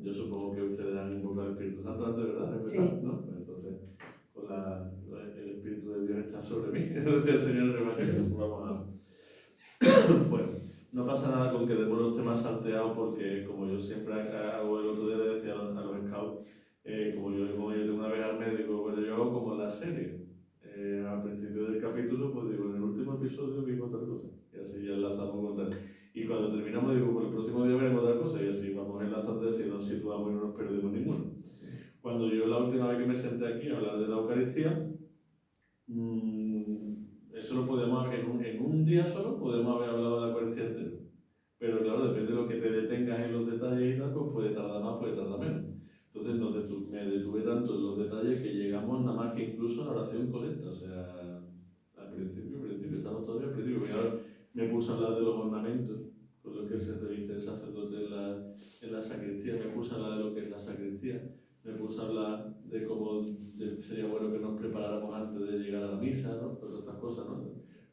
Yo supongo que ustedes han invocado al Espíritu Santo antes, ¿verdad? Sí. ¿No? Entonces, con el Espíritu de Dios está sobre mí, decía el Señor en el Evangelio. Vamos a... Bueno, no pasa nada con que demos los temas salteados porque, como yo siempre hago, el otro día le decía a los scouts, como yo tengo una vez al médico, bueno, yo hago como la serie. Al principio del capítulo, pues digo, en el último episodio vimos otra cosa. Y así ya enlazamos con tal. Y cuando terminamos, digo, pues el próximo día veremos otra cosa. Y así vamos enlazando y nos situamos y no nos perdemos ninguno. Cuando yo la última vez que me senté aquí a hablar de la Eucaristía, eso lo podemos haber, en un día solo podemos haber hablado de la Eucaristía entera. Pero claro, depende de lo que te detengas en los detalles y tal, pues puede tardar más, puede tardar menos. Entonces me detuve tanto en los detalles que llegamos nada más que incluso a la oración colecta. O sea, al principio estamos todavía al principio, porque ahora me puse a hablar de los ornamentos, con lo que se reviste el sacerdote en la sacristía, me puse a hablar de lo que es la sacristía, me puse a hablar de cómo sería bueno que nos preparáramos antes de llegar a la misa, ¿no? Todas estas cosas, ¿no?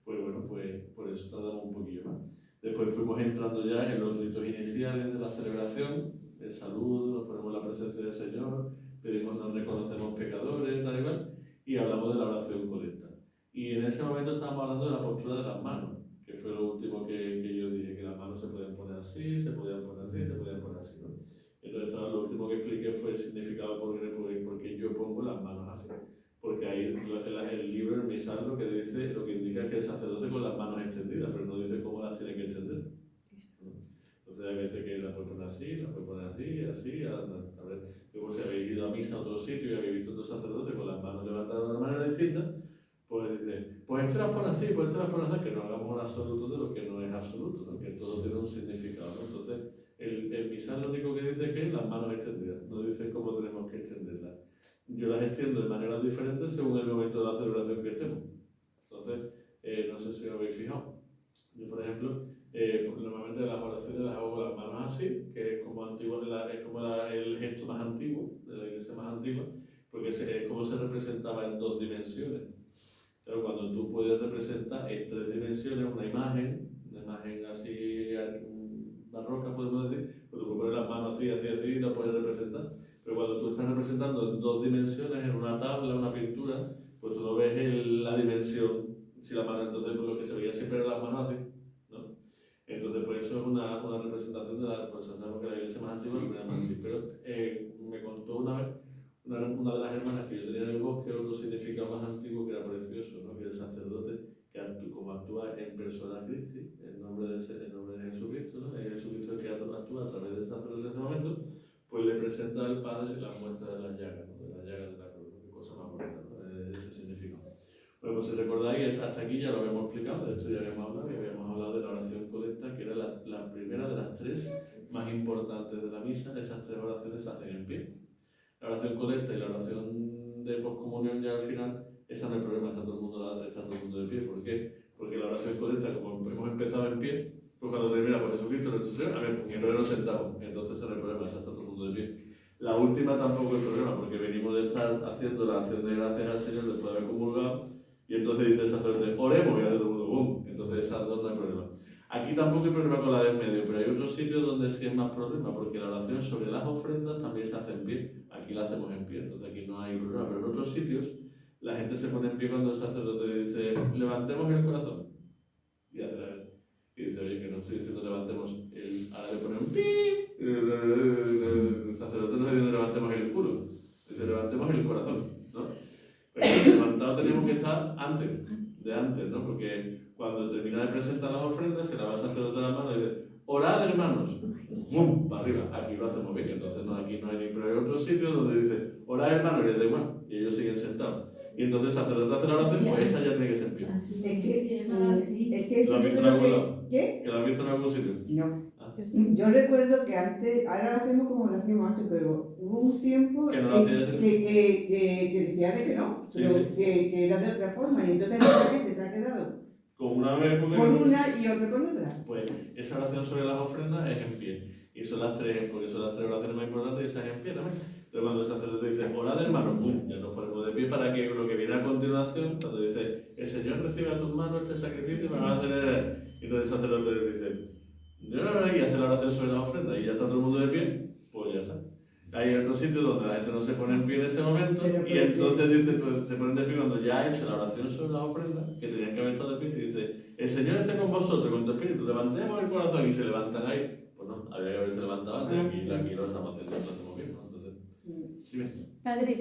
Pues bueno, pues por eso tardamos un poquillo más. Después fuimos entrando ya en los ritos iniciales de la celebración, el saludo, nos ponemos en la presencia del Señor, pedimos nos reconocemos pecadores, tal y cual, y hablamos de la oración colecta. Y en ese momento estábamos hablando de la postura de las manos, que fue lo último que yo dije, que las manos se podían poner así, se podían poner así, se podían poner así, ¿no? Entonces lo último que expliqué fue el significado porque yo pongo las manos así. Porque ahí el libro, el misal, lo que indica que el sacerdote con las manos extendidas, pero no dice cómo las tiene que extender. Entonces hay veces que las puede poner así, así, a ver, luego si habéis ido a misa a otro sitio y habéis visto a otro sacerdote con las manos levantadas de una manera distinta, pues dice, pues este las pone así, pues este las pone así, que no hagamos un absoluto de lo que no es absoluto, ¿no? Que todo tiene un significado, ¿no? Entonces, el misal lo único que dice es que las manos extendidas, no dice cómo tenemos que extenderlas. Yo las extiendo de maneras diferentes según el momento de la celebración que estemos. Entonces, no sé si os habéis fijado. Yo, por ejemplo, normalmente las oraciones las hago con las manos así, que es como, el gesto más antiguo, de la iglesia más antigua, porque es como se representaba en dos dimensiones. Pero cuando tú puedes representar en tres dimensiones una imagen así barroca, podemos decir, pues tú puedes poner las manos así, y la puedes representar. Pero cuando tú estás representando en dos dimensiones, en una tabla, una pintura, pues tú no ves la dimensión, si la mano, entonces pues lo que se veía siempre eran las manos así, ¿no? Entonces pues eso es una representación de pues sabemos que la iglesia más antigua lo llaman así. Pero me contó una vez una de las hermanas que yo tenía en el bosque otro significado más antiguo que era precioso, ¿no? Que el sacerdote, como actúa en persona Christi, en nombre de Jesucristo, ¿no? Es Jesucristo el que actúa a través del sacerdote en ese momento, pues le presenta al Padre la muestra de las llagas, ¿no? De las llagas de la cruz, qué cosa más bonita, ¿no? Ese significado. Bueno, pues si recordáis, hasta aquí ya lo habíamos explicado, de esto ya habíamos hablado de la oración colecta, que era la primera de las tres más importantes de la misa. Esas tres oraciones se hacen en pie. La oración colecta y la oración de poscomunión ya al final, esa no hay problema, está todo el mundo de pie. ¿Por qué? Porque la oración colecta, como hemos empezado en pie, pues cuando termina por Jesucristo nuestro Señor, y entonces nos sentamos, entonces no hay problema, está todo el mundo de pie. La última tampoco hay problema, porque venimos de estar haciendo la acción de gracias al Señor después de haber comulgado, y entonces dice el sacerdote, oremos, y hace todo el mundo, ¡bum! Entonces esas dos no hay problema. Aquí tampoco hay problema con la del medio, pero hay otros sitios donde sí es más problema, porque la oración sobre las ofrendas también se hace en pie. Aquí la hacemos en pie, entonces aquí no hay problema. Pero en otros sitios la gente se pone en pie cuando el sacerdote dice, levantemos el corazón. Y dice, oye, que no estoy diciendo levantemos ahora le pone un pi. El sacerdote no dice levantemos el culo, dice levantemos el corazón, ¿no? Pero levantado tenemos que estar antes, ¿no? Porque cuando termina de presentar las ofrendas, se la va al sacerdote de la mano y dice, orad, hermanos, ¡bum! Para arriba. Aquí lo hacemos bien, entonces no, aquí no hay ni. Pero hay otros sitios donde dice, orad, hermanos, y les da igual, y ellos siguen sentados. Y entonces el sacerdote hace la oración, pues esa ya tiene que ser en pie. Es que ¿Lo has visto en algún lado? ¿Qué? ¿Que lo has visto en algún sitio? No. Yo recuerdo que antes, ahora lo hacemos como lo hacíamos antes, pero hubo un tiempo que decía que no, sí, pero sí. Que era de otra forma, y entonces la gente se ha quedado con una vez con una y otra con otra. Pues esa oración sobre las ofrendas es en pie. Y son las tres, porque son las tres oraciones más importantes y esa es en pie también. Entonces cuando el sacerdote dice, orad hermanos, ¡pum! Ya nos ponemos de pie para que lo que viene a continuación, cuando dice, el Señor recibe a tus manos este sacrificio y van a hacer. Y entonces el sacerdote dice, y hace la oración sobre las ofrendas y ya está todo el mundo de pie, pues ya hay otros sitios donde la gente no se pone en pie en ese momento Pero, y entonces dice, pues, se ponen de pie cuando ya ha hecho la oración sobre las ofrendas, que tenían que haber estado de pie, y dice, el Señor esté con vosotros, con tu espíritu, levantemos el corazón y se levantan ahí. Pues no, había que haberse levantado antes y aquí lo estamos haciendo, lo hacemos bien, ¿no? Entonces, dime. Padre,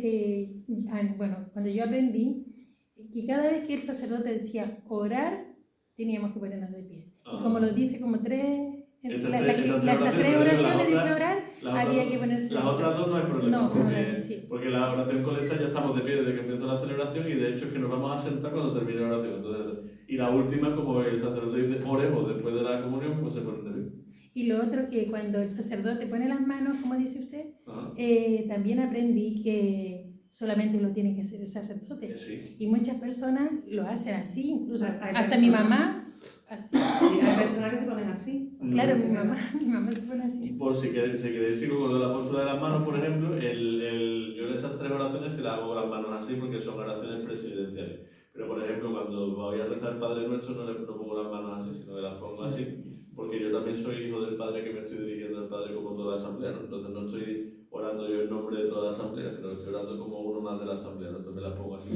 bueno, cuando yo aprendí que cada vez que el sacerdote decía orar, teníamos que ponernos de pie. Y como lo dice como las tres oraciones dice orar, había que ponerse de pie. Las otras dos no hay problema, sí. porque la oración colecta ya estamos de pie desde que empezó la celebración y de hecho es que nos vamos a sentar cuando termine la oración. Entonces, y la última, como el sacerdote dice oremos después de la comunión, pues se ponen de pie. Y lo otro que cuando el sacerdote pone las manos, como dice usted, también aprendí que solamente lo tiene que hacer el sacerdote. Sí. Y muchas personas lo hacen así, incluso Hay hasta mi mamá. Así. Y hay personas que se ponen así. Claro, mi mamá se pone así. Por si queréis sigo con lo de la postura de las manos, por ejemplo, yo en esas tres oraciones se las hago con las manos así porque son oraciones presidenciales. Pero por ejemplo, cuando voy a rezar el Padre Nuestro no pongo las manos así, sino que las pongo así, porque yo también soy hijo del Padre que me estoy dirigiendo al Padre como toda la asamblea, ¿no? Entonces no estoy orando yo en nombre de toda la asamblea, sino que estoy orando como uno más de la asamblea, ¿no? Entonces me las pongo así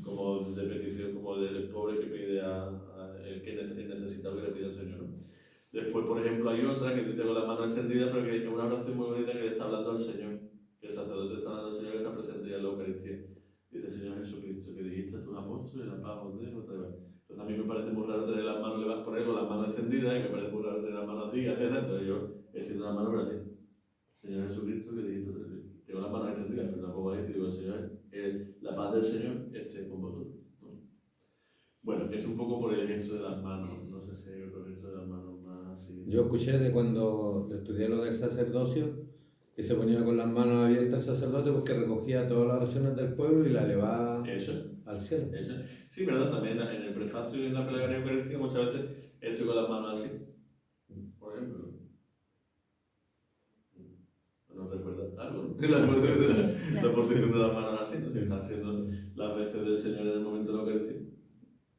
como de petición, como del pobre que pide el que necesita que le pide al Señor, ¿no? Después, por ejemplo, hay otra que dice con la mano extendida, pero que es una oración muy bonita que le está hablando al Señor, que el sacerdote está hablando al Señor que está presente ya en la Eucaristía. Dice, Señor Jesucristo, que dijiste a tus apóstoles, la paz os dejo, otra vez. Entonces a mí me parece muy raro tener las manos, le vas a poner con las manos extendidas y me parece muy raro tener las manos así y así, entonces yo extiendo las manos pero así. Señor Jesucristo, que dijiste otra vez. Tengo las manos extendidas, pero la pongo ahí y digo, Señor, la paz del Señor esté con vosotros. Bueno, es un poco por el gesto de las manos, no sé si hay otro gesto de las manos más así. Yo escuché de cuando estudié lo del sacerdocio, que se ponía con las manos abiertas el sacerdote porque recogía todas las oraciones del pueblo y las elevaba al cielo. Eso. Sí, verdad, también en el prefacio y en la plegaria eucarística muchas veces estoy con las manos así, por ejemplo. ¿No recuerdas algo? ¿No? La posición de las manos así, no sé, están haciendo las veces del Señor en el momento de la Eucaristía.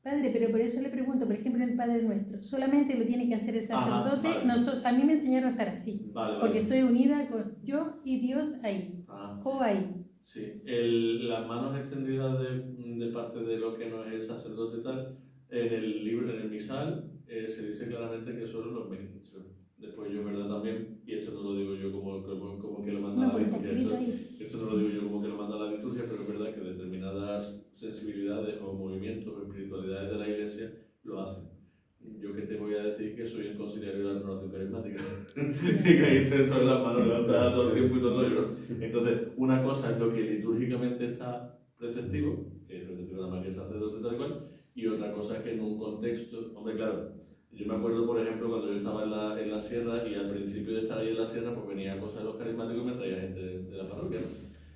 Padre, pero por eso le pregunto, por ejemplo, en el Padre Nuestro, ¿solamente lo tiene que hacer el sacerdote? Ajá, vale. A mí me enseñaron a estar así, Vale, porque estoy unida con yo y Dios ahí, o ahí. Sí, las manos extendidas de parte de lo que no es el sacerdote y tal, en el libro, en el misal, se dice claramente que solo los ministros. Después yo, verdad, también, y esto no lo digo yo como que lo manda la liturgia, esto no lo digo yo como que lo manda la liturgia, pero es verdad que determinadas sensibilidades o movimientos o espiritualidades de la Iglesia lo hacen. Yo que te voy a decir que soy el conciliario de la renovación carismática y que ahí estoy todas las manos levantadas todo el tiempo y todo el rollo, ¿no? Entonces, una cosa es lo que litúrgicamente está preceptivo, que es preceptivo nada más que el sacerdote tal y cual, y otra cosa es que en un contexto, hombre, claro, yo me acuerdo, por ejemplo, cuando yo estaba en la sierra y al principio de estar ahí en la sierra, pues venía cosas de los carismáticos y me traía gente de la parroquia, ¿no?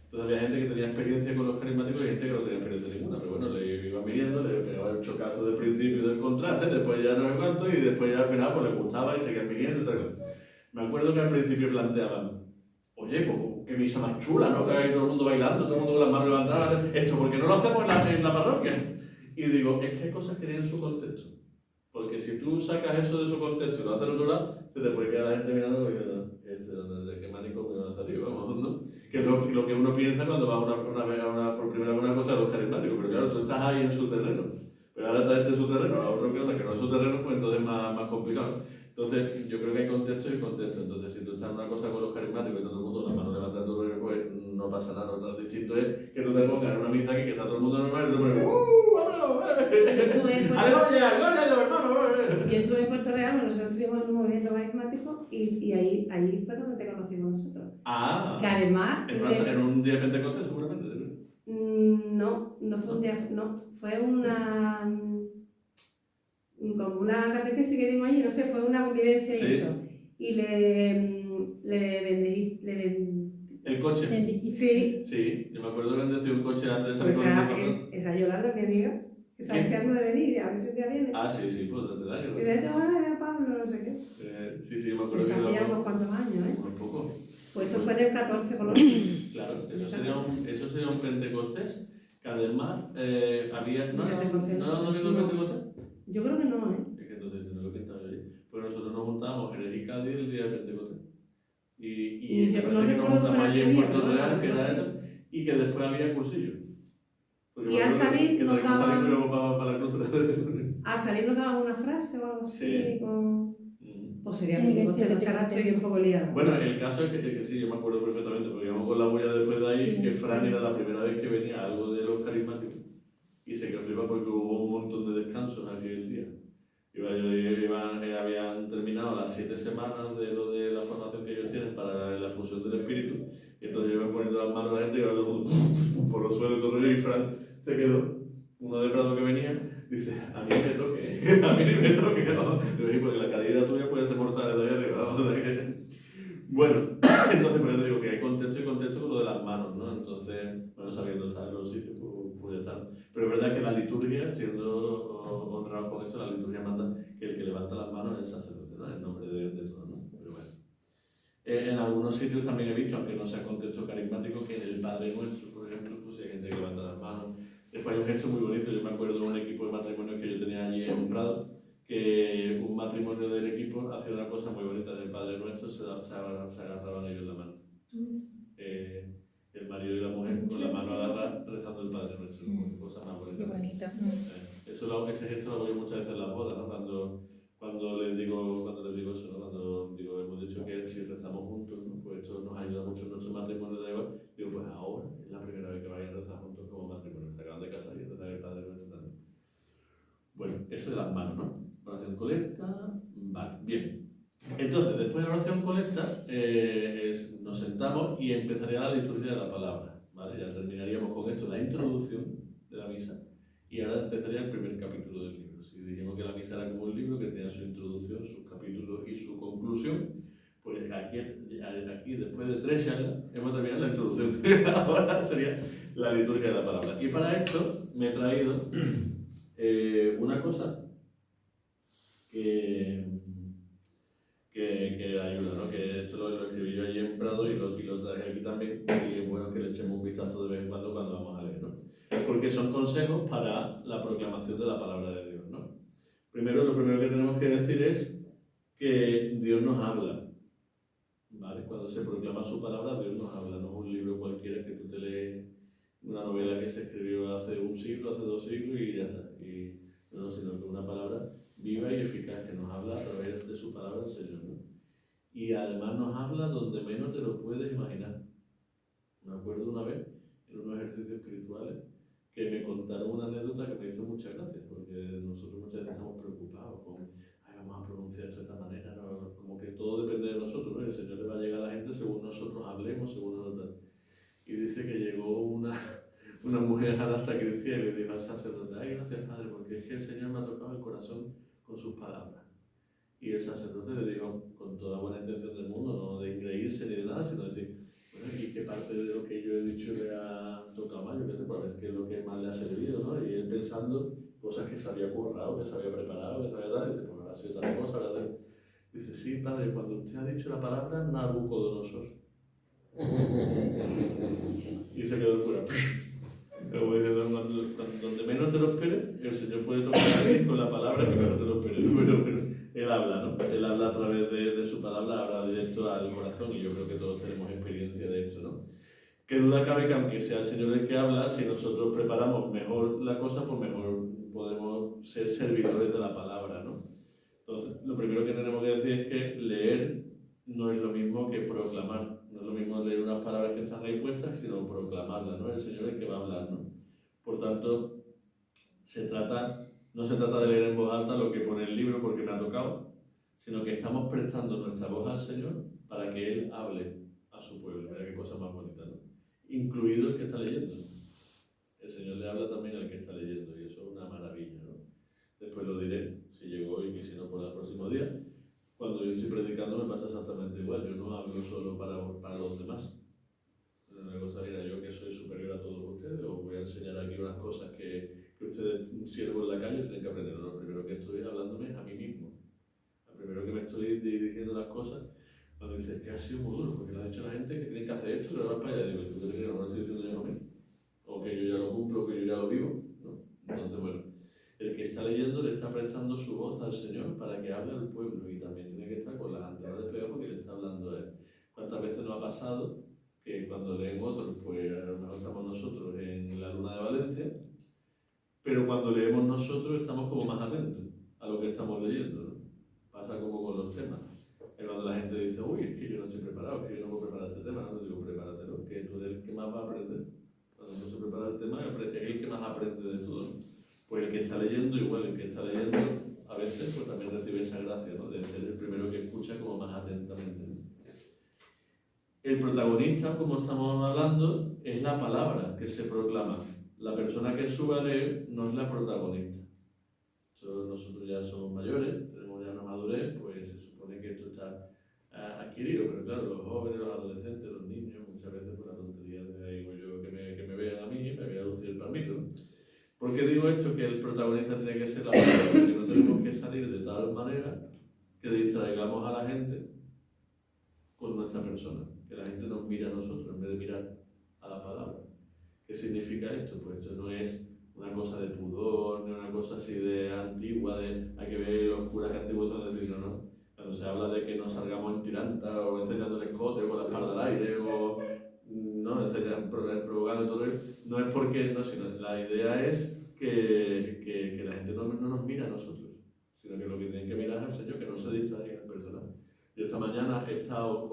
Entonces había gente que tenía experiencia con los carismáticos y gente que no tenía experiencia ninguna, pero bueno, le iban viniendo, le pegaba el chocazo del principio del contraste, después ya no sé cuánto, y después ya al final pues les gustaba y seguían viniendo y tal. Me acuerdo que al principio planteaban, oye, pues qué misa más chula, ¿no? Que hay todo el mundo bailando, todo el mundo con las manos levantadas, esto, ¿por qué no lo hacemos en la parroquia? Y digo, es que hay cosas que tienen su contexto. Porque si tú sacas eso de su contexto y lo haces en otro lado, se te puede quedar la gente mirando y ¿de qué manicomio va a salir? Vamos, ¿no? Que es lo que uno piensa cuando va por primera vez a una cosa de los carismáticos. Pero claro, tú estás ahí en su terreno. Pero ahora traerte su terreno a otra cosa que no es su terreno, pues entonces es más complicado. Entonces, yo creo que hay contexto y contexto. Entonces, si tú estás en una cosa con los carismáticos y todo el mundo las manos levantando, pues no pasa nada. Lo distinto es que tú te pongas en una misa aquí que está todo el mundo normal y tú pones ¡Aleluya! ¡Gloria a Dios, hermano! Yo estuve en Puerto Real, nosotros estuvimos en un movimiento carismático y ahí fue donde te conocimos nosotros. Que además... En un día de Pentecostés, seguramente. No fue un día, no, fue como una catequesis que dimos allí, no sé, fue una convivencia y eso. Y le vendí. ¿El coche? Sí. Sí, yo me acuerdo que bendecía un coche antes de salir con esa Yolanda, mi amiga, que está deseando de venir, a ver si un día viene. Sí, pues desde el año. Y le dije, a Pablo, no sé qué. Sí, me acuerdo que hacía unos cuantos años, Muy poco. Pues eso fue en el 14 con los niños. Claro, eso sería un Pentecostés, que además había... ¿No era un Pentecostés? Yo creo que no, Es que entonces no lo pintaba yo allí. Pues nosotros nos juntábamos en el Cádiz el día de Pentecostés. Y me Yo parece no que nos recuerdo juntamos allí en que Puerto fuera Real, ese que día, era ¿no? eso, y que después había cursillo. Porque Y me al acuerdo salir que nos teníamos que salir y daban, íbamos para la cruz. al salir nos daban una frase o algo así, Sí. pues sería Tiene que mínimo, ser, pues ahora estoy un poco liada. Bueno, el caso es que sí, yo me acuerdo perfectamente, porque íbamos con la bulla después de ahí, Sí, que Fran sí. era la primera vez que venía algo de los carismáticos, y se quedó flipa porque hubo un montón de descansos aquel día. Habían terminado las 7 semanas de lo de la formación que ellos tienen para la fusión del espíritu, y entonces iban poniendo las manos a la gente y iban todo por los suelos y todo ello, y Fran se quedó, uno de Prado que venía, dice, a mí me toque, a mí me toque, vamos. Yo dije, porque la caída tuya puede ser mortal de ahí arriba, vamos. Bueno, entonces por eso digo que hay contexto y contexto con lo de las manos, ¿no? Entonces, bueno, sabiendo estar en los sitios, pues ya está. Pero es verdad que la liturgia, siendo honrado con esto, la liturgia manda que el que levanta las manos es el sacerdote, ¿no? En nombre de todos, ¿no? Pero bueno. En algunos sitios también he visto, aunque no sea contexto carismático, que en el Padre Nuestro, por ejemplo, pues hay gente que levanta las manos. Después hay un gesto muy bonito, yo me acuerdo de un equipo de matrimonios que yo tenía allí en Prado, que un matrimonio del equipo hacía una cosa muy bonita en el Padre Nuestro, se agarraban ellos la mano. El marido y la mujer con la mano agarrada rezando el Padre Nuestro, cosa más bonita. Qué bonito. Ese gesto lo hago yo muchas veces en las bodas, ¿no? Cuando les digo eso, ¿no? Cuando digo, hemos dicho que si rezamos juntos, ¿no? Pues esto nos ayuda mucho en nuestro matrimonio de igual. Digo, pues ahora es la primera vez que vayan a rezar juntos como matrimonio. Se acaban de casar y rezar el Padre Nuestro también. Bueno, eso de las manos, ¿no? Oración colecta, vale, bien. Entonces, después de la oración colecta, nos sentamos y empezaría la liturgia de la palabra, ¿vale? Ya terminaríamos con esto, la introducción de la misa, y ahora empezaría el primer capítulo del libro. Si dijimos que la misa era como un libro que tenía su introducción, sus capítulos y su conclusión, pues aquí después de 3 charlas, hemos terminado la introducción. Ahora sería la liturgia de la palabra. Y para esto me he traído una cosa que ayuda, ¿no? Que esto lo escribí yo allí en Prado y lo traje aquí también, y es bueno que le echemos un vistazo de vez en cuando vamos a leer, ¿no? Porque son consejos para la proclamación de la palabra de Dios, ¿no? Primero, lo primero que tenemos que decir es que Dios nos habla, ¿vale? Cuando se proclama su palabra, Dios nos habla, no es un libro cualquiera que tú te lees, una novela que se escribió hace un siglo, hace 2 siglos y ya está. No, sino que una palabra viva y eficaz que nos habla a través de su palabra el Señor, ¿no? Y además nos habla donde menos te lo puedes imaginar. Me acuerdo una vez, en unos ejercicios espirituales, que me contaron una anécdota que me hizo mucha gracia, porque nosotros muchas veces estamos preocupados con, vamos a pronunciar esto de esta manera, ¿no? Como que todo depende de nosotros, ¿no? El Señor le va a llegar a la gente según nosotros hablemos, según nosotros. Y dice que llegó una mujer a la sacristía y le dijo al sacerdote, ay, gracias Padre, porque es que el Señor me ha tocado el corazón con sus palabras. Y el sacerdote le dijo, con toda buena intención del mundo, no de engreírse ni de nada, sino decir, bueno, ¿y qué parte de lo que yo he dicho le ha tocado más? Yo qué sé, para ver qué es lo que más le ha servido, ¿no? Y él pensando cosas que se había currado, que se había preparado, que se había dado, dice, pues ha sido tal cosa, ¿verdad? Dice, sí, Padre, cuando usted ha dicho la palabra Nabucodonosor. Y se quedó el cura. Como diciendo, donde menos te lo esperes, el Señor puede tocar a alguien con la palabra que menos te lo esperes. Pero Él habla, ¿no? Él habla a través de su palabra, habla directo al corazón, y yo creo que todos tenemos experiencia de esto, ¿no? Qué duda cabe que aunque sea el Señor el que habla, si nosotros preparamos mejor la cosa, pues mejor podemos ser servidores de la palabra, ¿no? Entonces, lo primero que tenemos que decir es que leer no es lo mismo que proclamar. No es lo mismo leer unas palabras que están ahí puestas, sino proclamarlas, ¿no? El Señor es el que va a hablar, ¿no? Por tanto, no se trata de leer en voz alta lo que pone el libro porque me ha tocado, sino que estamos prestando nuestra voz al Señor para que Él hable a su pueblo. Mira qué cosa más bonita, ¿no? Incluido el que está leyendo. El Señor le habla también al que está leyendo, y eso es una maravilla, ¿no? Después lo diré, si llegó hoy y si no por el próximo día. Cuando yo estoy predicando me pasa exactamente igual, yo no hablo solo para los demás. Una cosa, mira, yo que soy superior a todos ustedes, os voy a enseñar aquí unas cosas que ustedes, siervos en la calle, tienen que aprender. No, lo primero que estoy hablándome es a mí mismo. Lo primero que me estoy dirigiendo las cosas, cuando dices que ha sido muy duro, porque le ha dicho a la gente que tienen que hacer esto, que lo van para allá. Digo, ¿tú te crees que no lo estoy diciendo yo a mí? O que yo ya lo cumplo, que yo ya lo vivo, ¿no? Entonces, bueno, el que está leyendo le está prestando su voz al Señor para que hable al pueblo, y también tiene que estar con las antenas de peor porque le está hablando a él. ¿Cuántas pasado que cuando leen otros, pues a lo mejor estamos nosotros en la luna de Valencia, pero cuando leemos nosotros estamos como más atentos a lo que estamos leyendo, ¿no? Pasa como con los temas. Y cuando la gente dice, uy, es que yo no estoy preparado, es que yo no puedo preparar este tema, no digo, prepáratelo, que tú eres el que más va a aprender. Cuando uno se prepara el tema, es el que más aprende de todo. Pues el que está leyendo, igual, el que está leyendo, a veces pues también recibe esa gracia, ¿no? De ser el primero que escucha como más atentamente, ¿no? El protagonista, como estamos hablando, es la palabra que se proclama. La persona que sube a leer no es la protagonista. Nosotros ya somos mayores, tenemos ya una madurez, pues se supone que esto está adquirido, pero claro, los jóvenes, los adolescentes, los niños, muchas veces por la tontería de digo yo que me vean a mí, me voy a lucir el palmito, ¿no? ¿Por qué digo esto? Que el protagonista tiene que ser la palabra, porque no tenemos que salir de tal manera que distraigamos a la gente con nuestra persona, que la gente nos mire a nosotros en vez de mirar a la palabra. ¿Qué significa esto? Pues esto no es una cosa de pudor, ni una cosa así de antigua, de hay que ver los curas que antiguos son decir, no. Cuando se habla de que no salgamos en tiranta o enseñando el escote o con la espalda al aire o no, provocando todo eso, no es porque no, sino la idea es que la gente no nos mira a nosotros, sino que lo que tienen que mirar es al Señor, que no se distraiga el personal. Yo esta mañana he estado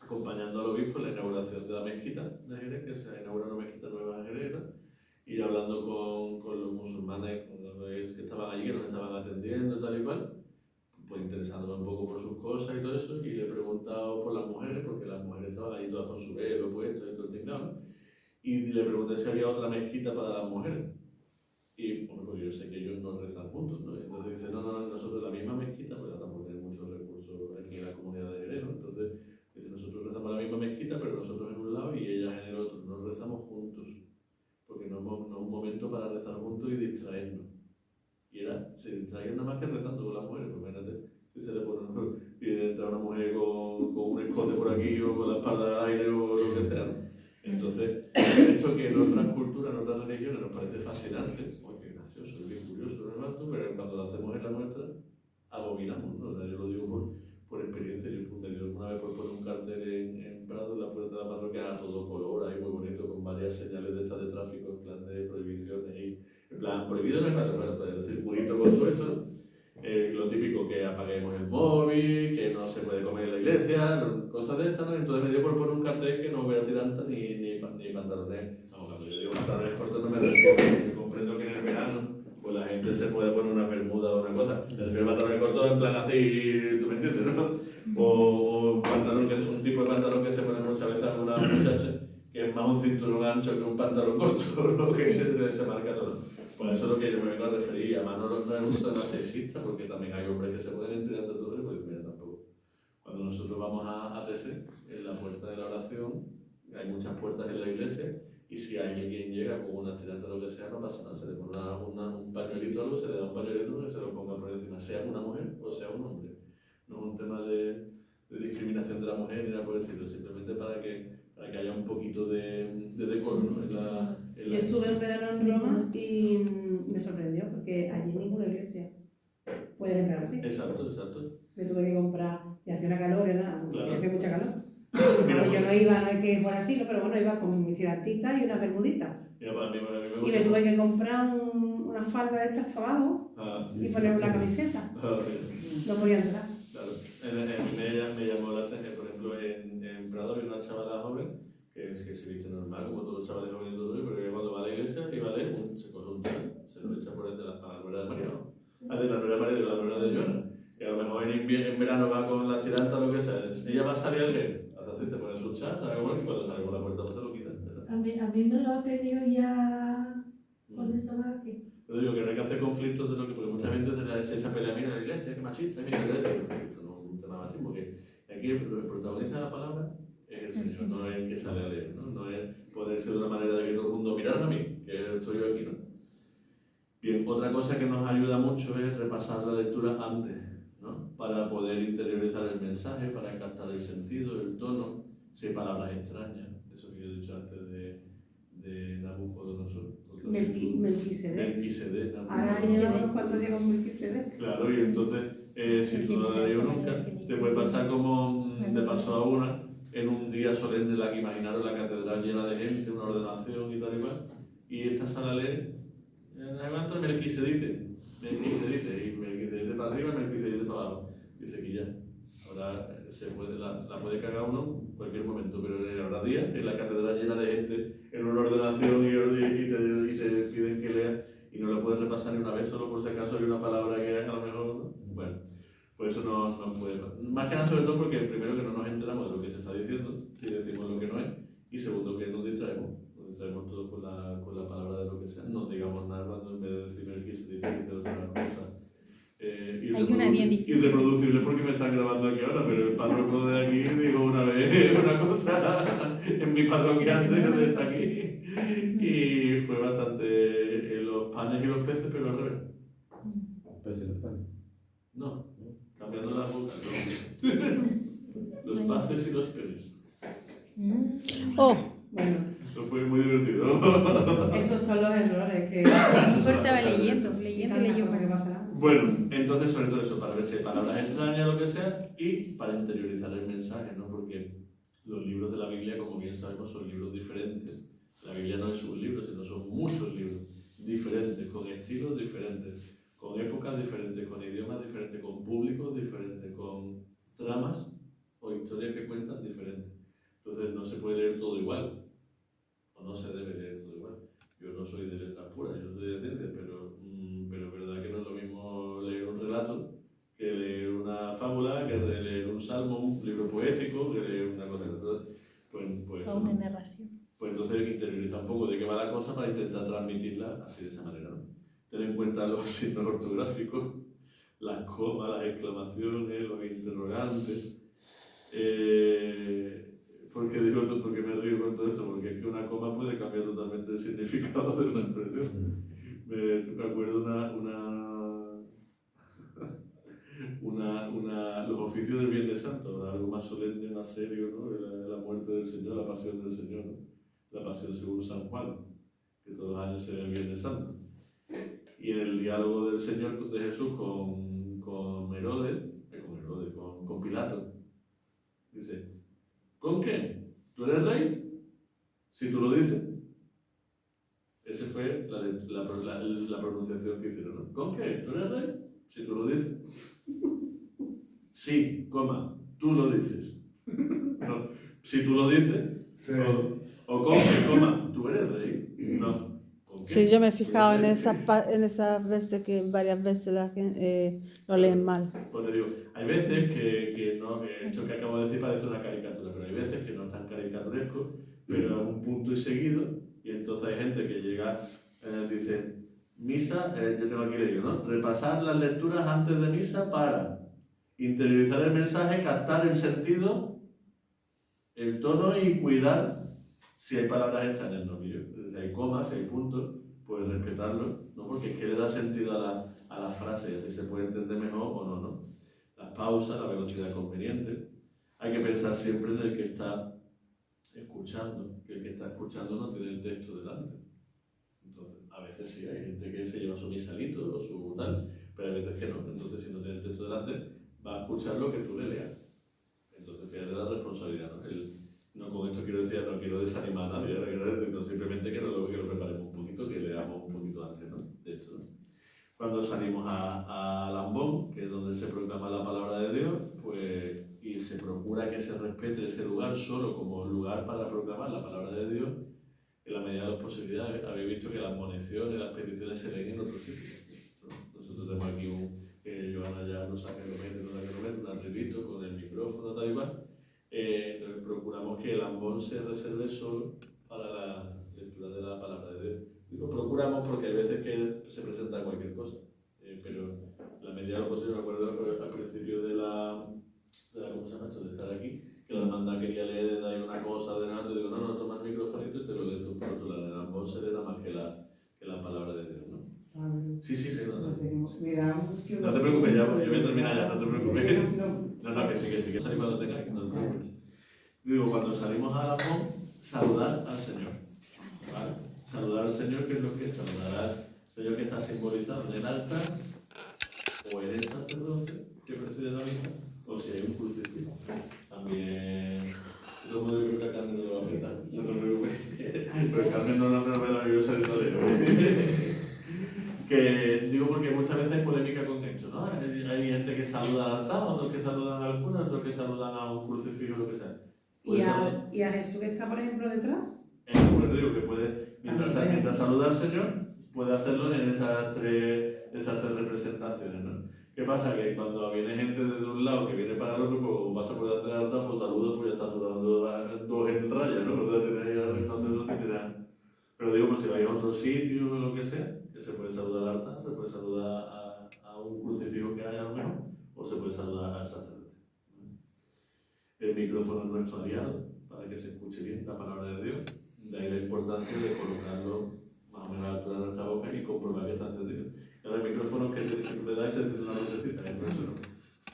acompañando al obispo en la inauguración de la mezquita de Jerez, que se inaugura una mezquita nueva en Jerez, ¿no? Y hablando con los musulmanes que estaban allí, que nos estaban atendiendo, tal y cual, pues interesándome un poco por sus cosas y todo eso, y le he preguntado por las mujeres, porque las mujeres estaban allí todas con su velo puesto y todo el tinglado, ¿no? Y le pregunté si había otra mezquita para las mujeres. Y bueno, pues yo sé que ellos no rezan juntos, ¿no? Entonces dice, no, nosotros la misma mezquita, pues ya tampoco tenemos muchos recursos aquí en la comunidad de Jerez, ¿no? Entonces dice, nosotros rezamos la misma mezquita, pero nosotros en un lado y ellas en el otro, no rezamos juntos, porque no es un momento para rezar juntos y distraernos. Y se distraen nada más que rezando con las mujeres, pues imagínate, si se le pone y entra una mujer con un escote por aquí o con la espalda al aire o lo que sea, ¿no? Entonces, esto que en otras culturas, en otras religiones nos parece fascinante, porque es gracioso, es bien curioso, ¿no? Pero cuando lo hacemos en la nuestra, abominamos, ¿no? Yo lo digo por experiencia, yo me dio una vez por poner un cartel en Prado, en la puerta de la parroquia, a todo color, ahí muy bonito, con varias señales de estas de tráfico, en plan de prohibiciones y en plan, prohibido no es para el circulito con todo esto, ¿no? Lo típico que apaguemos el móvil, que no se puede comer en la iglesia, cosas de estas, ¿no? Entonces me dio por poner un cartel que no hubiera tirantas ni pantalones. Vamos, cuando yo digo pantalones cortos no me refiero, yo comprendo que en el verano pues la gente se puede poner una bermuda o una cosa. Me refiero a pantalones cortos en plan así, tú me entiendes, ¿no? O un pantalón que es un tipo de pantalón que se pone muchas veces a alguna muchacha, que es más un cinturón ancho que un pantalón corto, ¿no? Que se marca todo. Por eso es lo que yo me vengo a referir, además no es un tema sexista, porque también hay hombres que se pueden enterar de todo y pues mira, tampoco. Cuando nosotros vamos a TC, en la puerta de la oración, hay muchas puertas en la iglesia, y si alguien llega con una tiranta o lo que sea, no pasa nada, se le pone un pañuelito o algo, se le da un pañuelito que se lo ponga por encima, sea una mujer o sea un hombre. No es un tema de discriminación de la mujer ni nada por el estilo, simplemente para que haya un poquito de decoro, ¿no? Yo estuve en verano en Roma y me sorprendió porque allí en ninguna iglesia puedes entrar así. Exacto. Me tuve que comprar y hacía una calor, claro. Y hacía mucha calor. Mira, yo no iba, no es que fuera así, pero bueno, iba con mis tirantita y una bermudita. Y me tuve que comprar una falda de estas hasta abajo y ponerme la camiseta. No podía entrar. Claro, me llamó la atención, por ejemplo, en Prado había una chavala joven que se viste normal, como todos los chavales jóvenes y todo, pero que cuando va a la iglesia y va a leer, se coge un tal, se lo echa por el de la almohada de María, ¿no? De la almohada de María, de la almohada de Joana. Que a lo mejor en verano va con las tirantas o lo que sea, ella va a salir a leer, hace así, se pone su chat, sale bueno, y cuando sale por la puerta no se lo quita, ¿verdad? A mí me lo ha pedido ya cuando estaba aquí. Yo digo que no hay que hacer conflictos de lo que, porque mucha gente se echa a pelear, mira la iglesia, que machista, mira la iglesia, esto no es un tema machismo, porque aquí el protagonista de la palabra es el Señor, no es el que sale a leer, no es ponerse de una manera de que todo el mundo mirarme a mí, que estoy yo aquí, ¿no? Bien, otra cosa que nos ayuda mucho es repasar la lectura antes, ¿no? Para poder interiorizar el mensaje, para captar el sentido, el tono, si hay palabras extrañas, eso que yo he dicho antes de Nabucodonosor. Melquisedec. Ahora llevamos unos cuantos días con Melquisedec. Claro, y entonces, si tú no la has leído nunca, te puede pasar como le pasó a una, en un día solemne, la que imaginaron la catedral llena de gente, una ordenación y tal y cual, y esta sala lee, levanta Melquisedite, y Melquisedite para arriba y Melquisedite para abajo. Dice que ya, ahora la puede cagar uno en cualquier momento, pero habrá días en la catedral llena de gente, en una ordenación y te piden que leas y no la puedes repasar ni una vez, solo por si acaso hay una palabra que a lo mejor, ¿no? Bueno, pues eso no puede pasar. Más que nada sobre todo porque primero que no nos enteramos de lo que se está diciendo, si decimos lo que no es, y segundo que nos distraemos todos con la palabra de lo que sea, no digamos nada cuando en vez de decir Melquisedite dice otra cosa. Irreproducible porque me están grabando aquí ahora, pero el párroco de aquí dijo una vez una cosa en mi parroquial que está aquí y fue bastante los panes y los peces, pero al revés. ¿Peces y los panes? No, cambiando las bocas, no. Los paces y los penes. Oh, bueno. Eso fue muy divertido. Esos son los errores que... Estaba leyendo. Bueno, entonces sobre todo eso, para ver si hay palabras extrañas o lo que sea, y para interiorizar el mensaje, ¿no? Porque los libros de la Biblia, como bien sabemos, son libros diferentes. La Biblia no es un libro, sino son muchos libros diferentes, con estilos diferentes, con épocas diferentes, con idiomas diferentes, con públicos diferentes, con tramas o historias que cuentan diferentes. Entonces no se puede leer todo igual, o no se debe leer todo igual. Yo no soy de letras puras, yo soy de ciencias, pero es verdad que no es lo mismo leer un relato que leer una fábula, que leer un salmo, un libro poético, que leer una cosa. Pues O una narración. Pues entonces interioriza un poco de qué va la cosa para intentar transmitirla así de esa manera, ¿no? Ten en cuenta los signos ortográficos, las comas, las exclamaciones, los interrogantes. ¿Por qué me río con todo esto? Porque es que una coma puede cambiar totalmente el significado de la expresión. Me acuerdo los oficios del Viernes Santo, algo más solemne, más serio, ¿no? La muerte del Señor, la pasión del Señor, ¿no? La pasión según San Juan, que todos los años se ve el Viernes Santo. Y en el diálogo del Señor, de Jesús con Pilato, dice, ¿con qué? ¿Tú eres rey? Si tú lo dices. Esa fue la pronunciación que hicieron, ¿no? ¿Con qué? ¿Tú eres rey? Si tú lo dices. Sí, coma, tú lo dices. No, si tú lo dices. Sí. O con qué, coma, ¿tú eres rey? No. Sí, yo me he fijado en esas veces que varias veces la gente lo leen mal. Pues te digo, hay veces que no, esto que acabo de decir parece una caricatura, pero hay veces que no es tan caricaturesco, pero es un punto y seguido, y entonces hay gente que llega, dice, misa, yo tengo aquí leído, ¿no? Repasar las lecturas antes de misa para interiorizar el mensaje, captar el sentido, el tono y cuidar si hay palabras extrañas, ¿no? Si hay comas, si hay puntos, pues respetarlo, ¿no? Porque es que le da sentido a la frase y así se puede entender mejor o no, ¿no? Las pausas, la velocidad conveniente. Hay que pensar siempre en el que está escuchando, que el que está escuchando no tiene el texto delante. Entonces, a veces sí, hay gente que se lleva su misalito o su tal, pero hay veces que no. Entonces, si no tiene el texto delante, va a escuchar lo que tú le leas. Entonces, fíjate la responsabilidad, ¿no? No con esto quiero decir, no quiero desanimar a nadie, no, simplemente que lo preparemos un poquito, que leamos un poquito antes, ¿no? De hecho, ¿no? Cuando salimos a Lambón, que es donde se proclama la palabra de Dios, pues, y se procura que se respete ese lugar solo como lugar para proclamar la palabra de Dios, en la medida de las posibilidades. Habéis visto que las municiones, las peticiones se leen en otros sitios, ¿no? Nosotros tenemos aquí Joana ya nos saca un arreglito con el micrófono, tal y cual. Procuramos que el ambón se reserve solo para la lectura de la palabra de Dios. Digo procuramos porque hay veces que se presenta cualquier cosa, pero la medida de lo posible. Me acuerdo al principio de la ¿cómo se llama esto? De estar aquí, que la hermandad quería leer desde ahí una cosa delante, y digo, no, toma el microfonito y te lo lees tú por otro lado. El ambón se lee nada más que la palabra de Dios, ¿no? Sí, no te preocupes, ya, yo voy a terminar ya, no te preocupes. No, que sí, salí cuando tengáis, no te preocupes. Digo, cuando salimos a Lambón, saludar al Señor, ¿vale? Saludar al Señor, que es lo que es saludar al Señor que está simbolizado en el altar, o en el sacerdote que preside la misa, o si hay un crucifijo. También todo el mundo yo creo que a Carmen no le va a afectar. No te preocupes. Pero Carmen no me la vio saliendo de que digo porque muchas veces hay polémica con esto, ¿no? Hay gente que saluda al altar, otros que saludan al cura, otros que saludan a un crucifijo, lo que sea. ¿Y a Jesús que está, por ejemplo, detrás? Pues digo que puede, mientras saluda al Señor, puede hacerlo en estas tres representaciones, ¿no? ¿Qué pasa? Que cuando viene gente desde un lado que viene para el otro, pues como pasa por delante del altar, pues saluda, pues ya está saludando a dos en raya, ¿no? O sea, tenéis al sacerdote que da. Pero digo, pues si vais a otro sitio o lo que sea, que se puede saludar al altar, se puede saludar a un crucifijo que haya a lo mejor, o se puede saludar al sacerdote. El micrófono es nuestro aliado para que se escuche bien la palabra de Dios. De ahí la importancia de colocarlo más o menos a la altura de nuestra boca y comprobar que está encendido. Y ahora el micrófono que tú le das se enciende una lucecita, es nuestro, ¿no?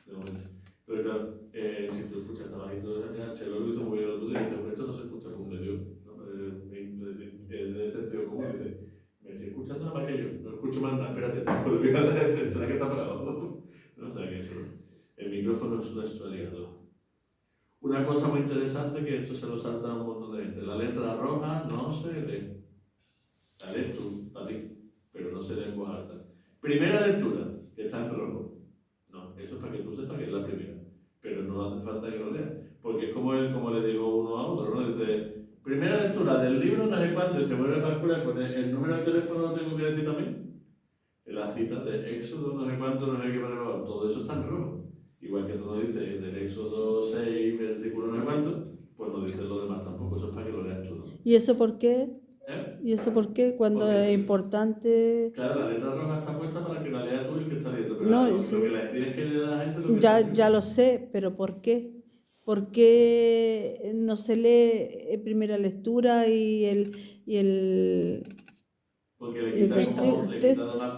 De momento. Pero claro, si tú escuchas, está bajito, Chelo lo hizo muy bien el otro día y dice, pues esto no se escucha como le dio. De sentido común, dice, me estoy escuchando nada más que yo, no escucho más nada, espérate, pues le voy a dar será que está apagado. ¿No? O sea que eso, el micrófono es nuestro aliado. Una cosa muy interesante que esto se lo salta a un montón de gente, la letra roja no se lee. La lees tú, a ti, pero no se lee en voz alta. Primera lectura, que está en rojo. No, eso es para que tú sepas que es la primera, pero no hace falta que lo leas, porque es como le digo uno a otro, ¿no? Dice, primera lectura del libro no sé cuánto y se vuelve para el cura y pone el número de teléfono lo tengo que decir también. En la cita de Éxodo no sé cuánto, no sé qué para todo eso está en rojo. Igual que tú no dices del Éxodo 6, versículo no sé cuánto, pues no dices lo demás tampoco, eso es para que lo leas tú, ¿no? ¿Y eso por qué? ¿Eh? ¿Y eso por qué? Cuando Porque, es importante... Claro, la letra roja está puesta para que la leas tú y el que está leyendo, pero No, lo sí. que la tienes que leer a la gente es lo que Ya lo sé, pero ¿por qué? ¿Por qué no se lee primera lectura y el porque le el quita texto? además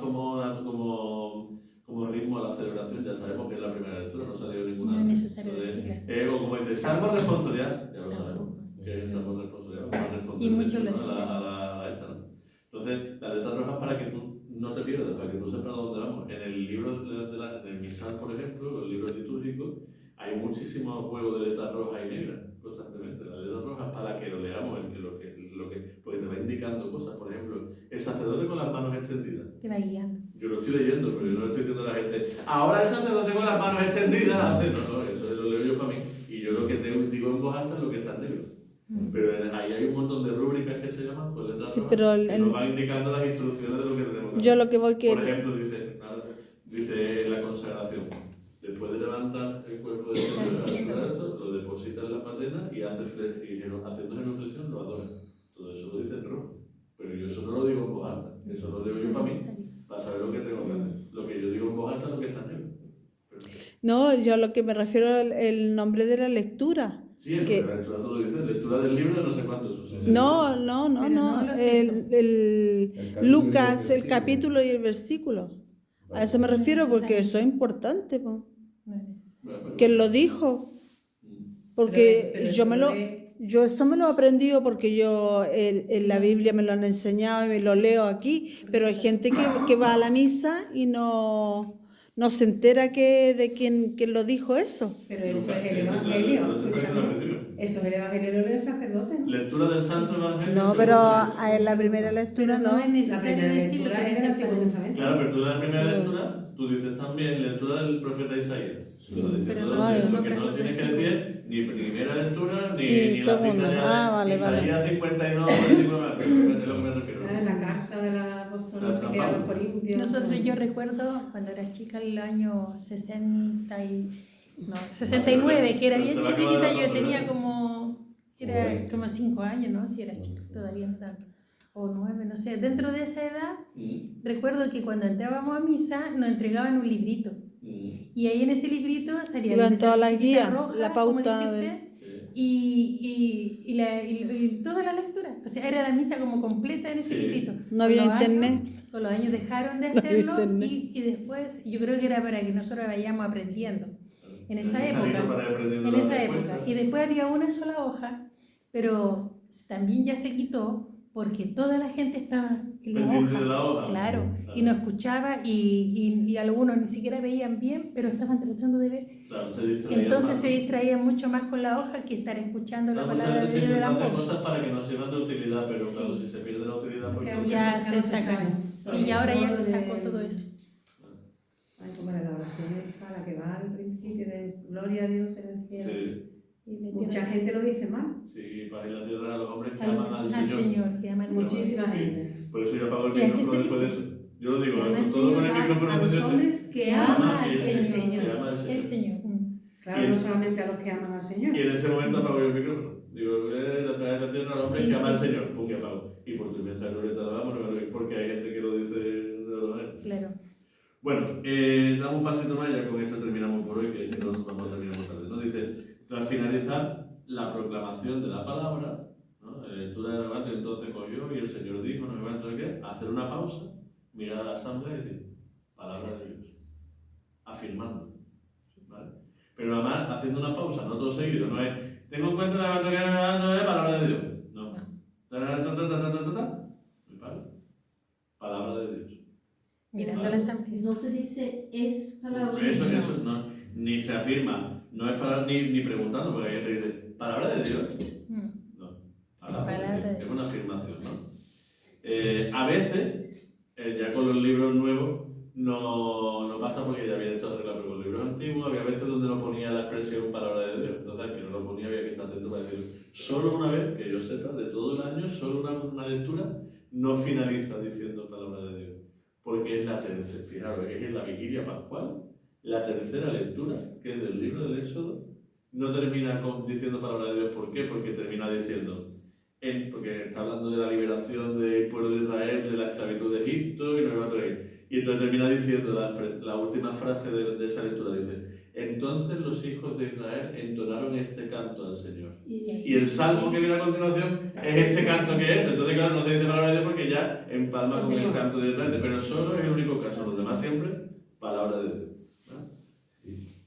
como ritmo a la celebración, ya sabemos que es la primera lectura, no salió ninguna. No es necesario decirla. O como dice, salvo responsorial, ya lo sabemos, que es salvo responsorial, vamos a responder Y muchos lo ¿no? dicen. a esta, ¿no? Entonces, la letra roja es para que tú no te pierdas, para que tú sepas dónde vamos. En el libro, en el misal, por ejemplo, los libros litúrgicos, hay muchísimos juegos de letras rojas y negras, constantemente. La letra roja es para que lo leamos, porque te va indicando cosas. Por ejemplo, el sacerdote con las manos extendidas. Te va guiando. Yo lo estoy leyendo, pero yo no le estoy diciendo a la gente, ahora el sacerdote con las manos extendidas hace. No, eso lo leo yo para mí. Y yo lo que digo en voz alta es lo que está en negro. Pero ahí hay un montón de rúbricas que se llaman con letras rojas, que nos van indicando las instrucciones de lo que tenemos que hacer. Yo lo que voy que... Por ejemplo, dice la consagración. Después de levantar el cuerpo del Señor, lo deposita en la patena y haciendo reflexión lo adora. Todo eso lo dice en rojo. Pero yo eso no lo digo en voz alta. Eso lo leo yo para mí, para saber lo que tengo que hacer. Lo que yo digo en voz alta es lo que está en negro. No, yo a lo que me refiero es el nombre de la lectura. Sí, en la lectura todo lo dice, lectura del libro de no sé cuánto. No. Lucas, el capítulo y el versículo. A eso me refiero porque eso es importante, po. Que él lo dijo. Porque yo eso me lo he aprendido porque yo en la Biblia me lo han enseñado y me lo leo aquí, pero hay gente que va a la misa y no se entera de quién lo dijo eso. Pero eso es el Evangelio, escúchame. Eso es el Evangelio del sacerdote. Lectura del Santo Evangelio. No, pero en la primera lectura no. es necesario decir lo que es dice el el Antiguo Padre. Testamento. Claro, pero tú en la primera lectura, tú dices también lectura del profeta Isaías. Sí, pero no que no tienes que decir ni primera lectura ni la segunda. cita ya Vale. Isaías 52, versículo 9, es lo que me refiero. La carta de la apóstol no sé qué, a los Corintios. Yo recuerdo cuando era chica, el año 69, que era bien chiquitita, yo tenía como 5 años, ¿no? Si era chica, todavía no tanto. O 9, no sé. Dentro de esa edad, recuerdo que cuando entrábamos a misa nos entregaban un librito. Y ahí en ese librito salían iban todas las guías, rojas, la pauta y toda la lectura. O sea, era la misa como completa en ese librito. No había internet. Con los años dejaron de hacerlo y después yo creo que era para que nosotros vayamos aprendiendo. En esa época. Y después había una sola hoja, pero también ya se quitó porque toda la gente estaba pendiente de la hoja. Claro, y no escuchaba y algunos ni siquiera veían bien, pero estaban tratando de ver. Claro, se distraían. Entonces más. se distraían mucho más con la hoja que estar escuchando la Muchas palabra veces de Dios se de la intentan hacer boca. cosas para que nos sirvan de utilidad, pero Sí. claro, si se pierde la utilidad, pues Ya se sacaron. Sí, y ahora ya se sacó todo eso. Ay, como era la oración esta, la que va al principio de gloria a Dios en el cielo. Sí, Y le Mucha tiran gente lo dice mal. sí, para ir a la tierra a los hombres que al, aman al al Señor. Señor, que aman al Señor. Muchísima gente. Por eso yo apago el Y así micrófono se después de dice. eso. Yo lo digo, Que ama al todo Señor, con el micrófono A los encendido. hombres que Que aman ama al al Que Señor. ama al Señor. El Señor. Claro, no solamente a los que aman al Señor. Y en ese momento apago yo el micrófono. Digo, traer la tierra a los hombres Sí, que aman al sí. Señor. Pum, que apago. Y por tu inmensa gloria te alabamos, porque hay gente que lo dice de otra manera. Claro. Bueno, damos un pasito más, ya con esto terminamos por hoy, que si no, vamos a terminar tarde. ¿No? Dice, tras finalizar la proclamación de la palabra, ¿no? Tú la levantas, entonces cogió y el Señor dijo, no me va a entrar qué, hacer una pausa, mirar a la asamblea y decir, palabra de Dios, afirmando, ¿vale? Pero además haciendo una pausa, no todo seguido, no es, tengo en cuenta la que no es palabra de Dios, no. Palabra de Dios. Mirando la asamblea. No se dice es palabra de Eso Dios. no, ni se afirma, no es para, ni preguntando, porque hay gente que dice, ¿palabra de Dios? No, palabra de Dios, es una afirmación, ¿no? A veces, ya con los libros nuevos, no pasa porque ya había hecho regla, pero con los libros antiguos había veces donde no ponía la expresión palabra de Dios, entonces al que no lo ponía había que estar atento para decirlo. Solo una vez, que yo sepa, de todo el año, solo una lectura no finaliza diciendo palabra de Dios. Porque es la tercera, fijaros, es en la vigilia pascual, la tercera lectura, que es del libro del Éxodo, no termina diciendo palabra de Dios. ¿Por qué? Porque termina diciendo, porque está hablando de la liberación del pueblo de Israel, de la esclavitud de Egipto, y entonces termina diciendo la última frase de esa lectura, dice, entonces los hijos de Israel entonaron este canto al Señor. Y el salmo que viene a continuación es este canto que es. Entonces, claro, no se dice palabra de Dios porque ya empalma con el canto directamente, pero solo es el único caso. Los demás siempre, palabra de Dios.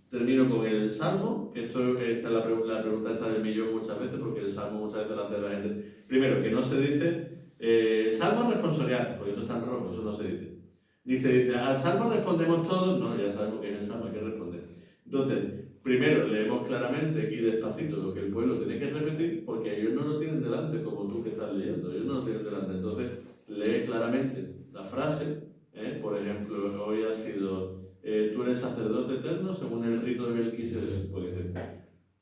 Termino con el salmo, que esta es la pregunta esta del millón muchas veces, porque el salmo muchas veces lo hace la gente. Primero, que no se dice salmo responsorial, porque eso está en rojo, eso no se dice. Ni se dice, al salmo respondemos todos, no, ya sabemos que es el salmo, hay que responder. Entonces, primero leemos claramente y despacito lo que el pueblo tiene que repetir, porque ellos no lo tienen delante como tú que estás leyendo, ellos no lo tienen delante. Entonces, lee claramente la frase, por ejemplo, hoy ha sido, tú eres sacerdote eterno según el rito de Melquisedec, pues dice,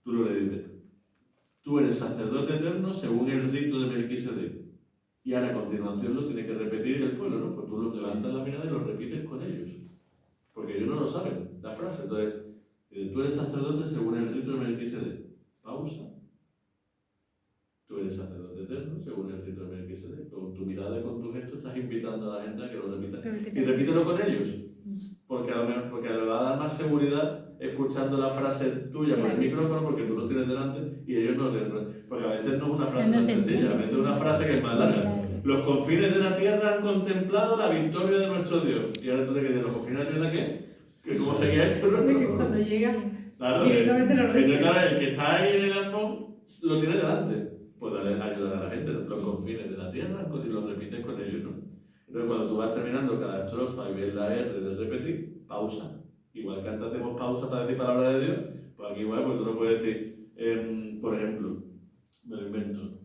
tú lo le dices, tú eres sacerdote eterno según el rito de Melquisedec. Y ahora a continuación lo tiene que repetir el pueblo, ¿no? Pues tú los levantas la mirada y lo repites con ellos, porque ellos no lo saben, la frase. Entonces, tú eres sacerdote según el rito de Melquisedec. Pausa. Tú eres sacerdote eterno según el rito de Melquisedec. Con tu mirada y con tu gesto estás invitando a la gente a que lo repita. Y repítelo con ellos. Porque a lo mejor, porque le va a dar más seguridad escuchando la frase tuya por el micrófono, porque tú lo tienes delante y ellos no lo tienen delante. Porque a veces no es una frase tan sencilla, a veces es una frase que es más larga. Los confines de la tierra han contemplado la victoria de nuestro Dios. Y ahora tú te quedas, ¿los confines de la tierra qué? Que como seguía esto, ¿no? Que cuando llega, claro, directamente lo recibe. claro, el que está ahí en el arcón lo tiene delante. Pues ayudar a la gente, los confines de la tierra, y lo repites con ellos, ¿no? Entonces, cuando tú vas terminando cada estrofa y ves la R de repetir, pausa. Igual que antes hacemos pausa para decir palabra de Dios, pues aquí igual, pues tú no puedes decir, por ejemplo, me lo invento.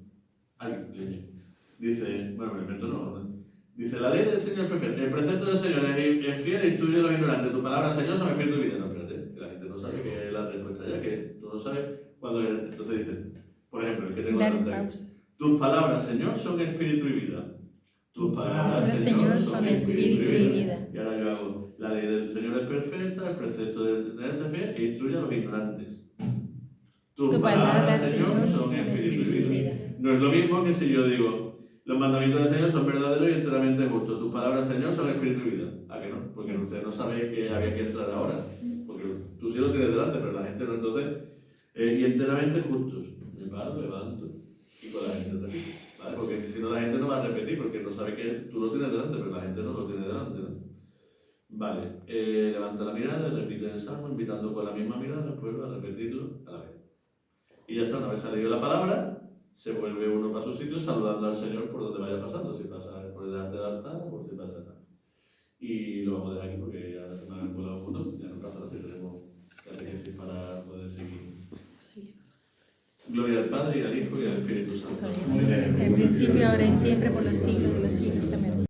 Ay, leño. Dice, bueno, me lo invento no. Dice, la ley del Señor es perfecta. El precepto del Señor es fiel e instruye a los ignorantes. Tu palabra, Señor, son espíritu y vida. No, espérate, que la gente no sabe que es la respuesta ya, que tú no sabes cuándo es. Entonces dice, por ejemplo, el que tengo delante aquí. Tus palabras, Señor, son espíritu y vida. Tus palabras, Señor, son espíritu y vida. Y ahora yo hago, la ley del Señor es perfecta, el precepto de Él es fiel e instruye a los ignorantes. Tus palabras, Señor, son espíritu y vida. No es lo mismo que si yo digo, los mandamientos del Señor son verdaderos y enteramente justos. Tus palabras, Señor, son espíritu y vida. ¿A que no? Porque ustedes no saben que había que entrar ahora. Porque tú sí lo tienes delante, pero la gente no. Entonces, y enteramente justos. Me paro, levanto y con la gente repito. ¿Vale? Porque si no, la gente no va a repetir, porque no sabe que tú lo tienes delante, pero la gente no lo tiene delante, ¿no? Vale, levanta la mirada, repite el salmo, invitando con la misma mirada al pueblo a repetirlo a la vez. Y ya está, una vez ha leído la palabra, se vuelve uno para su sitio saludando al Señor por donde vaya pasando, si pasa por delante del altar o si pasa tal. Y lo vamos a dejar aquí porque ya se me ha colado un montón, ya no pasa nada si tenemos catequesis para poder seguir. Gloria al Padre, y al Hijo, y al Espíritu Santo. En principio, ahora y siempre, por los siglos